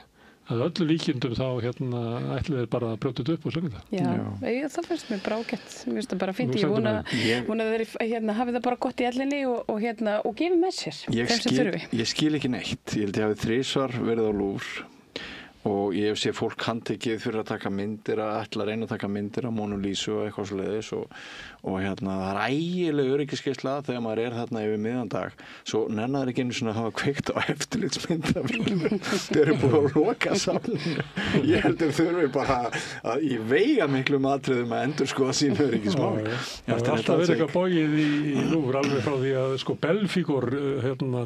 að öllu líkindum þá ætli þeir bara að brjóta þetta upp og selja það. Já, það finnst mér bara ágætt. Mér finnst það bara fínt. Ég vona að þeir hafi það bara gott í ellinni og gefi með sér. Ég skil ekki neitt. Ég held ég hafi 3 svar verið á Louvre og ég hef séð fólk handtekið fyrir að taka myndir, að ætla að reyna að taka myndir af Monu Lísu og eitthvað svoleiðis og það er ægileg öryggisgæsla þegar maður er þarna yfir miðjandag svo nennar ekki einu svona að hafa kveikt á eftirlitsmyndavélum. Þeir eru búin að loka safninu. Ég heldur þurfi bara að í veigamiklu atriðum að endurskoða sín öryggismál. Það er alltaf verið eitthvað bogið í Louvre alveg frá því að Belfígor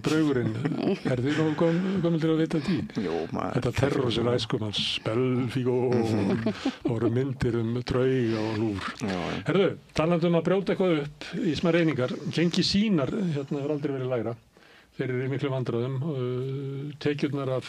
draugurinn er því nú komildir að vita því. Þetta terror sem æskumans Belfígor og voru myndir draug á Louvre. Herðu, talandi að brjóta eitthvað upp í smá reyningar, gengi sínar hefur aldrei verið lægra. Þeir eru í miklu vandræðum. Tekjurnar af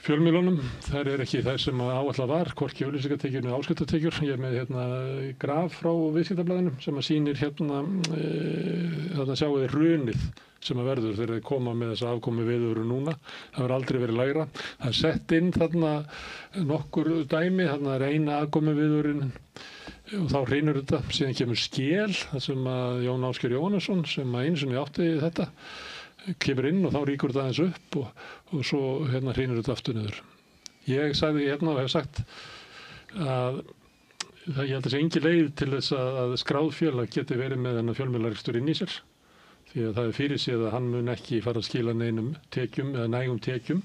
fjölmiðlunum, þær ekki þær sem áætlað var, hvorki auglýsingatekjur eða áskriftartekjur. Ég er með graf frá Viðskiptablaðinu sem sýnir þarna sjáu þið hrunið sem verður þegar þeir koma með þessa afkomu viðvörun núna. Það hefur aldrei verið lægra. Það er sett inn þarna nokkur dæmi, þarna er eina afkomu viðvörunin og þá hrynur þetta. Síðan kemur skel, það sem að Jón Ásgeir Jóhannesson sem að einu sinni átti þetta kemur inn og þá rýkur þetta aðeins upp og svo hrynur þetta aftur niður. Ég sagði og hef sagt að ég held að þessi engin leið til þess að skráð félag geti verið með þennan fjölmiðlarekstur inn í sér. Því að það er fyrir séð að hann mun ekki fara að skila neinum tekjum eða nægum tekjum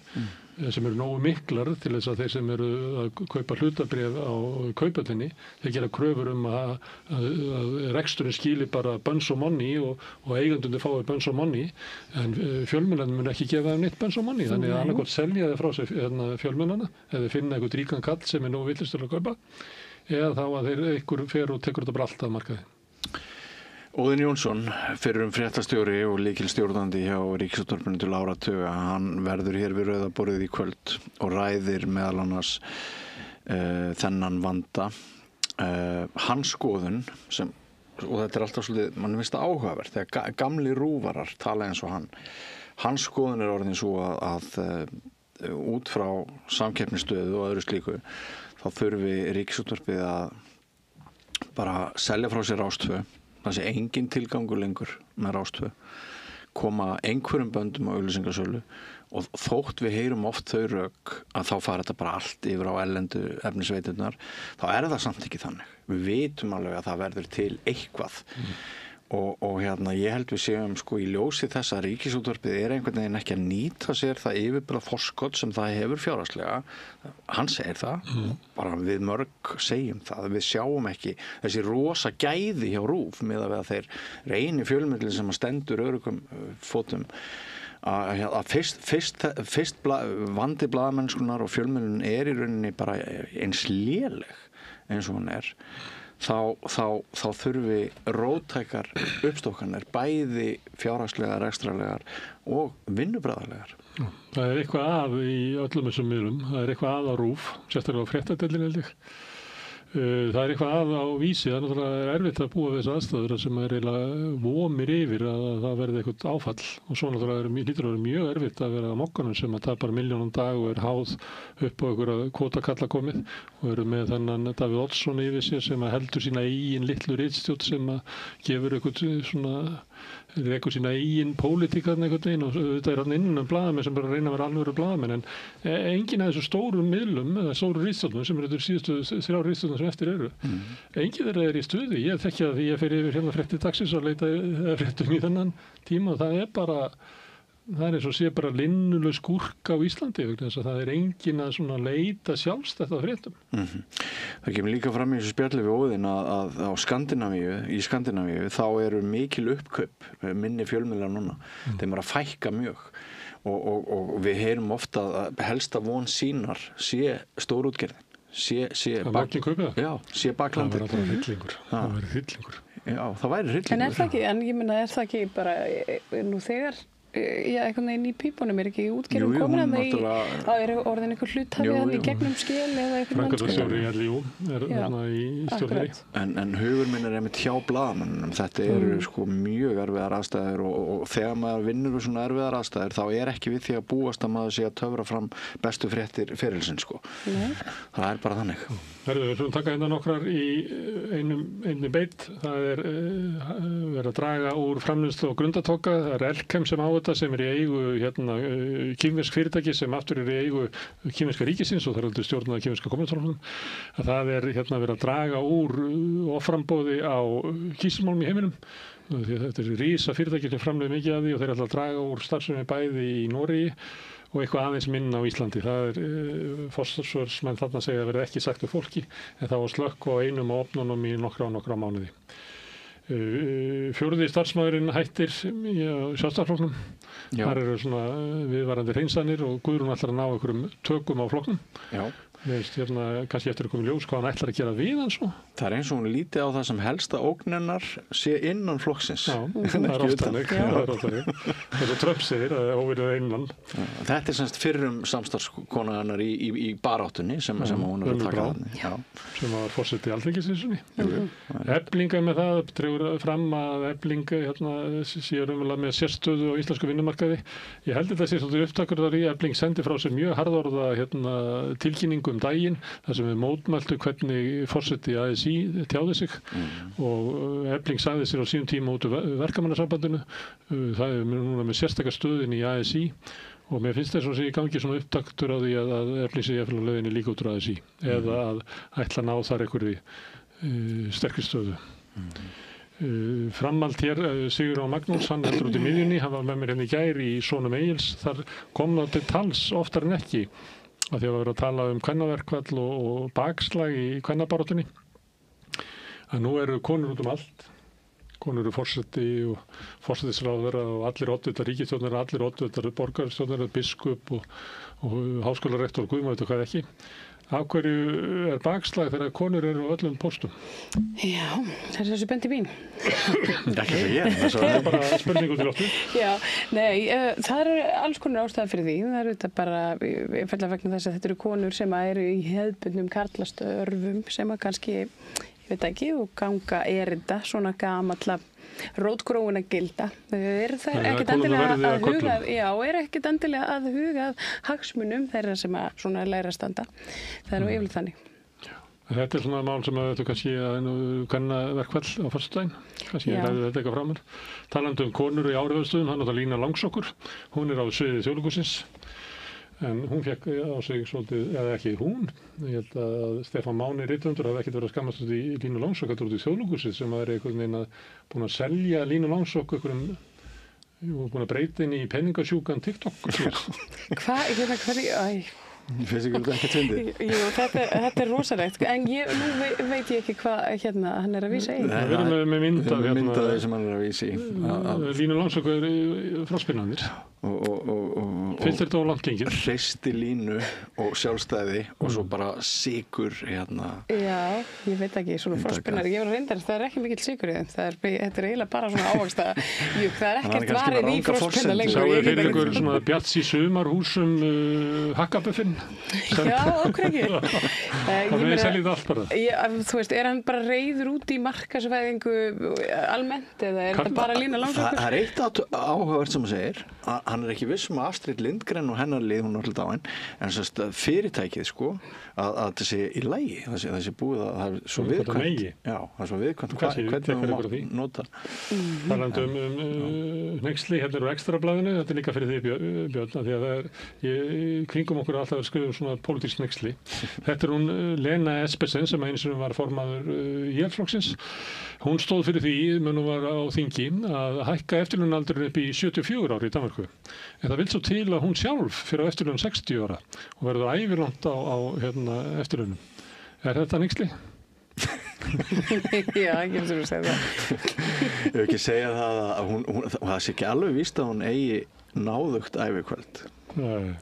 sem eru nógu miklar til þess að þeir sem eru að kaupa hlutabréf á kaupallinni, þeir gera kröfur að reksturinn skili bara bunch of money og eigandunni fái bunch of money en fjölmiðlarnir mun ekki gefa þeim neitt bunch of money. Þannig að annarkot selja þeir frá sig fjölmiðlarna eða finna einhvern ríkan kall sem er nógu villis til að kaupa eða þá að þeir einhver fer og tekur þetta bara allt af markaði. Óðinn Jónsson, fyrrum fréttastjóri og lykilstjórnandi hjá Ríkisútvarpinu til áratuga, hann verður hér við Rauða borðið í kvöld og ræðir meðal annars þennan vanda. Hans skoðun, og þetta er alltaf svolítið, mann finnst það áhugavert, þegar gamli rúvarar tala eins og hann. Hans skoðun er orðin svo að út frá samkeppnisstöðu og öðru slíku þá þurfi Ríkisútvarpið að bara selja frá sér Rás 2, það sé engin tilgangur lengur með Rás 2, koma einhverjum böndum á auglýsingasölu og þótt við heyrum oft þau rök að þá fara þetta bara allt yfir á erlendu efnisveiturnar, þá það samt ekki þannig. Við vitum alveg að það verður til eitthvað og ég held við séum sko í ljósi þess að Ríkisútvarpið einhvern veginn ekki að nýta sér það yfirbyrða forskot sem það hefur fjárhagslega. Hann segir það, bara við mörg segjum það, við sjáum ekki þessi rosa gæði hjá RÚV með að þeir reyni fjölmiðli sem að stendur öruggum fótum að fyrst vandi blaðamennskunar og fjölmiðlun í rauninni bara eins léleg eins og hún þá þurfi róttækar uppstokkanir bæði fjárhagslegar, rekstrarlegar og vinnubræðarlegar. Það eitthvað að í öllum þessum miðlum, það eitthvað að á RÚV, sérstaklega á fréttadeildinni held ég. Það eitthvað að á Vísi, það náttúrulega erfitt að búa við þessu aðstæður sem eiginlega vomir yfir að það verði eitthvað áfall og svo náttúrulega lítur að vera mjög erfitt að vera á mokkanum sem að tapar milljónum dag og háð upp á einhverja kvotakalla komið og eru með þennan Davíð Oddsson yfir sér sem að heldur sína eigin litlu ritstjórn sem að gefur eitthvað svona rekur sína eigin pólitíkarn einhvern veginn og þetta hann innan blaðamenn sem bara reyna að vera alvöru blaðamenn en enginn af þessu stóru miðlum eða stóru ritstjórnum sem eru síðustu 3 ritstjórnum sem eftir eru. Enginn þeirra í stuði. Ég þekki að því ég fer yfir hérna fréttir dagsins og leita fréttum í þennan tíma og það eins og sé bara linnuleg skúrk á Íslandi vegna þess að það enginn að svona leita sjálfstætt að fréttum. Það kemur líka fram í þessu spjalli við Óðinn að á Skandinavíu þá eru mikil uppkaup minni fjölmiðla núna. Þeim að fækka mjög og við heyrum ofta að helsta von sínar sé stórútgerðin. sé baklandið. Það væri hryllingur. Já, það væri hryllingur. En það ekki, en ég meina, það ekki bara nú þegar einhvern veginn í pípunum ekki útgerðum komin að það orðin einhver hluthafi í gegnum skil eða einhvern Framkvæmdastjóri í LÍÚ þarna í stjórnir. En hugur minn einmitt hjá blaðamönnunum. Þetta eru sko mjög erfiðar aðstæður og þegar maður vinnur við svona erfiðar aðstæður þá ekki við því að búast að maður sé að töfra fram bestu fréttir ferilsins sko. Það bara þannig. Við skulum taka hérna nokkrar í einni beit. Það verið að draga úr framleiðslu og grundatóka. Það Elkem sem á þetta sem í eigu kínversk fyrirtæki sem aftur í eigu kínverska ríkisins og það heldur stjórnað kínverska kommunistaflokknum. Það verið að draga úr offramboði á kísilmálum í heiminum. Þetta rísa fyrirtæki sem framleiðir mikið af því og þeir ætla að draga úr starfsemi bæði í Noregi og eitthvað aðeins minna á Íslandi. Það forsvarsmenn þarna segja að verði ekki sagt við fólki en það var slökk á einum á opnunum í nokkra mánuði. 4. starfsmaðurinn hættir í Sjálfstæðisflokknum. Þar eru svona viðvarandi hreinsanir og Guðrún ætlar að ná einhverjum tökum á flokknum. Já. Kannski eftir að koma í ljós hvað hann ætlar að gera við hann svo. Það eins og hún líti á það sem helsta ógnennar sé innan flokksins. Já, það oft þannig. Það er Trump segir að óvirðið innan. Þetta semst fyrrum samstarfskona hennar í baráttunni sem hún að taka þannig. Sem var forseti Alþingisins. Eflinga með það dregur fram að Eflinga sé raunverulega með sérstöðu á íslensku vinnumarkaði. Ég held þetta sé svolítið upptakur þar í Efling sendi frá sér mjög harðorða tilkynningu daginn, þar sem við mótmæltu hvernig forseti ASÍ tjáði sig og Efling sagði sér á sínum tíma út úr verkamannasambandinu. Það núna með sérstakar stöðin í ASÍ og mér finnst þess að sé í gangi svona upptaktur á því að Efling sé eftir löginni líka út úr ASÍ eða að ætla að ná þar einhverju sterkri stöðu. Framhald hér, Sigurjón Magnús, hann heldur út í miðjunni, hann var með mér hérna í gær í Sonum Egils, þar kom það til tals oftar en ekki að því að við erum að tala kvennaverkfall og bakslag í kvennabaráttunni. Að nú eru konur út allt. Konur eru forseti og forsætisráðherra og allir oddvitar ríkisstjórnar, allir oddvitar borgarstjórnar, biskup og háskólarektor og guðmaður hvað ekki. Af hverju bakslag þegar konur eru á öllum póstum? Já, það er þessu bendi mín. Ekki það ég, það er bara spurningu til áttu. Já, nei, það eru alls konar ástæður fyrir því. Það eru þetta bara, ég fælla vegna þess að þetta eru konur sem eru í hefðbundnum karlastörfum sem að kannski, ég veit ekki, og ganga erinda svona gamalla rótgróin að gilda. Er það Þannig að ekkert konurnar endilega verði að að huga körlum. já, er ekkert endilega að huga að hagsmunum þeirra sem að svona læra að standa. Það er nú yfirleitt þannig. Þetta er svona mál sem að þetta kannski að kanna verkfall á föstudaginn. Kannski Já. ræði þetta eitthvað framar. Talandi um konur í áhrifastöðum, hann átt að Lína Langsokkur. Hún er á sviði Þjóðleikhússins. En hún fekk á sig svolítið, eða ekki hún, ég held að Stefán Máni rithöfundur hafi ekkert verið að skammast út í Línu Langsokk út í Þjóðleikhúsið sem að er einhvern veginn að búin að selja Línu Langsokk einhverjum búin að breyta inn í penningasjúkan TikTok. Hvað, hvernig, Finnst ykkur þetta ekki tvindið? Jú, þetta er rosalegt, en nú veit ég ekki hvað hann er að vísa í. Við erum með mynd af Myndaði sem hann er að vísa í. Línu Langsokk er fráspyrnanir. Finnst þetta á langt gengið? Hreisti línu og sjálfstæði og svo bara sykur hérna. Já, ég veit ekki, svona fráspyrnar. Ég var að reynda það er ekki mikill sykur í þeim. Þetta er eiginlega bara svona ávaksta. Jú, það er ekkert varið í fráspyrna lengur. Sáu þið fyrir ykkur svona Bjarts í sumarhúsum Hakkabuffin? Já, okkur ekki. Það með seljið allt bara. Þú veist, er hann bara reiður út í markaðsvæðingu almennt eða er þetta bara Lína Langsokkur? Það er eitt áhugavert sem að segir. Hann er ekki viss um að Astrid Lindgren og hennar lið, hún er alltaf dáin, en sérst fyrirtækið sko, að þetta sé í lagi, það sé búið að það er svo viðkvæmt. Já, það er svo viðkvæmt hvernig við nota. Talandi hneyksli, hérna eru Extrablaðinu, þetta er líka fyrir því Björn, því að það er, kringum okkur alltaf að skrifa svona pólitísk hneyksli. Þetta er hún Lena Espersen sem eins og var formaður Íhaldsflokksins. Hún stóð fyrir því, menn hún var á þingi, að hækka eftirlaunaldurinn upp í 74 ári í Danmörku. En það vil svo til að hún sjálf fyrir á eftirlaun 60 ára og verður ævilangt á eftirlaunum. Er þetta hneyksli? Já, ég finnst að segja það. Ég vil ekki segja það að það sé ekki alveg víst að hún eigi náðugt ævikvöld. Nei.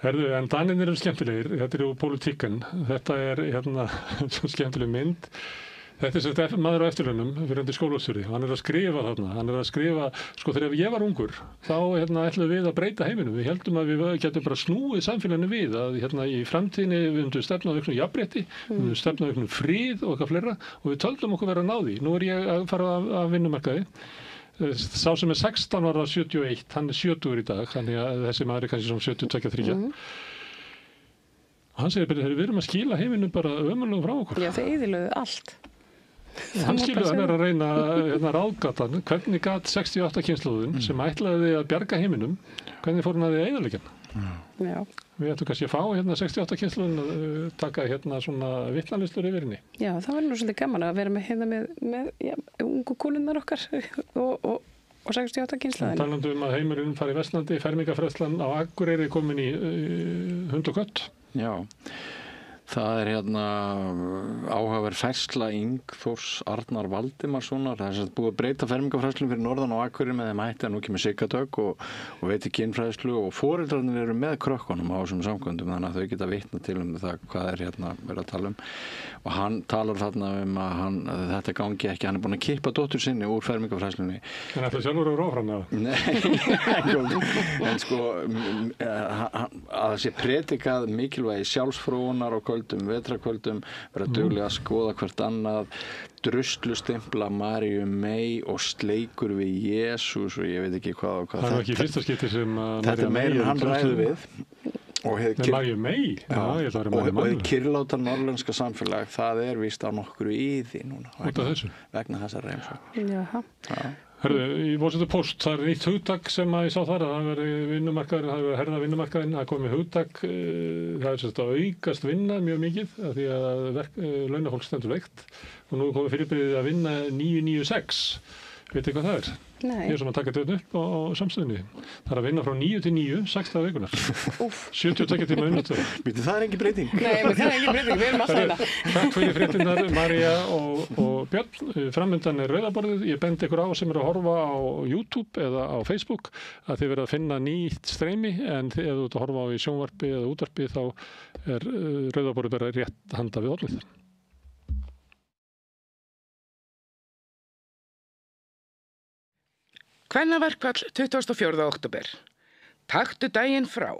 Herðu, en Danirnir eru skemmtilegir, þetta er úr pólitíkan, þetta er svo skemmtileg mynd. Þetta er sérst maður á eftirlaunum fyrir skólastjóri og hann er að skrifa þarna, sko þegar ég var ungur þá ætluðum við að breyta heiminum, við heldum að við getum bara snúið samfélaginu við að í framtíðinni við myndum stefna á auknu jafnrétti, við myndum stefna á auknu frið og eitthvað fleira og við töldum okkur vera að ná því. Nú er ég að fara af vinnumarkaði. Sá sem er 16 var það 71, hann er 70 í dag, þannig að þessi maður er kannski svona 72-73. Og hann segir bara, við erum að skila heiminum bara ömurlegum frá okkur. Já, þeir eyðilögðu allt. Hann er að reyna ráðgatan, hvernig gat 68 kynslóðin sem ætlaði að bjarga heiminum, hvernig fór hann að því eyðileggja hann? Já. Við ættum kannski að fá 68 kynslóðin að taka svona vitnalistur yfir henni. Já, það var nú svolítið gaman að vera með ungu kúnunnar okkar og 68 kynslóðin. Talandi að heimurinn fari versnandi, fermingafræðslan á Akureyri komin í hund og kött. Já. Það er áhugaverð færsla Ingþórs Arnar Valdimarssonar. Það er búið að breyta fermingafræðslum fyrir norðan og Akureyri með þeim hætti að nú kemur Siggadögg og veitir kynfræðslu og foreldrarnir eru með krökkunum á þessum samkvæmdum þannig að þau geta vitna til það hvað er verið að tala um. Og hann talar þarna að þetta gangi ekki, hann er búin að kippa dóttur sinni úr fermingafræðslunni. En þetta sjálfur eru áfram eða? Nei, en sko að það sé predikað mikilvægi sjálfsfróunar og vetrakvöldum, vera duglega að skoða hvert annað, druslustempla Maríu Mey og sleikur við Jesús og ég veit ekki hvað. Það er ekki fyrsta skipti sem þetta er meira hann ræður við. Maríu Mey? Já, ég ætla að vera Maríu Mey. Og kyrláta norrlenska samfélag, það er víst á nokkru í því núna. Vegna þessar reymsóknar. Jaha. Herðu, í Washington Post, það er nýtt hugtak sem að ég sá þar að það verið vinnumarkaður, það verið að herða vinnumarkaðinn, það komið hugtak, það er sérst að aukast vinna mjög mikið af því að launafólk stendur veikt og nú komið fyrirbyrðið að vinna 9-9-6. Veitir hvað það er? Nei. Ég er sem að taka þetta upp á samstöðinni. Það er að vinna frá 9 til 9, 6 dagar vikunar. 72 tíma unnvöldtöður. Býtu, það er engin breyting. Nei, það er engin breyting, við erum alltaf hérna. Takk fyrir fréttinnar, María og Björn. Framundan er rauðaborðið. Ég bendi ykkur á sem eru að horfa á YouTube eða á Facebook að þið verða að finna nýtt streymi en ef þú ert að horfa á í sjónvarpi eða útvarpi þá er rauðaborðið bara rétt handa við orðið. Kvennaverkfall 24. október. Taktu daginn frá.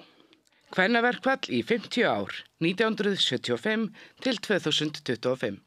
Kvennaverkfall í 50 ár, 1975 til 2025.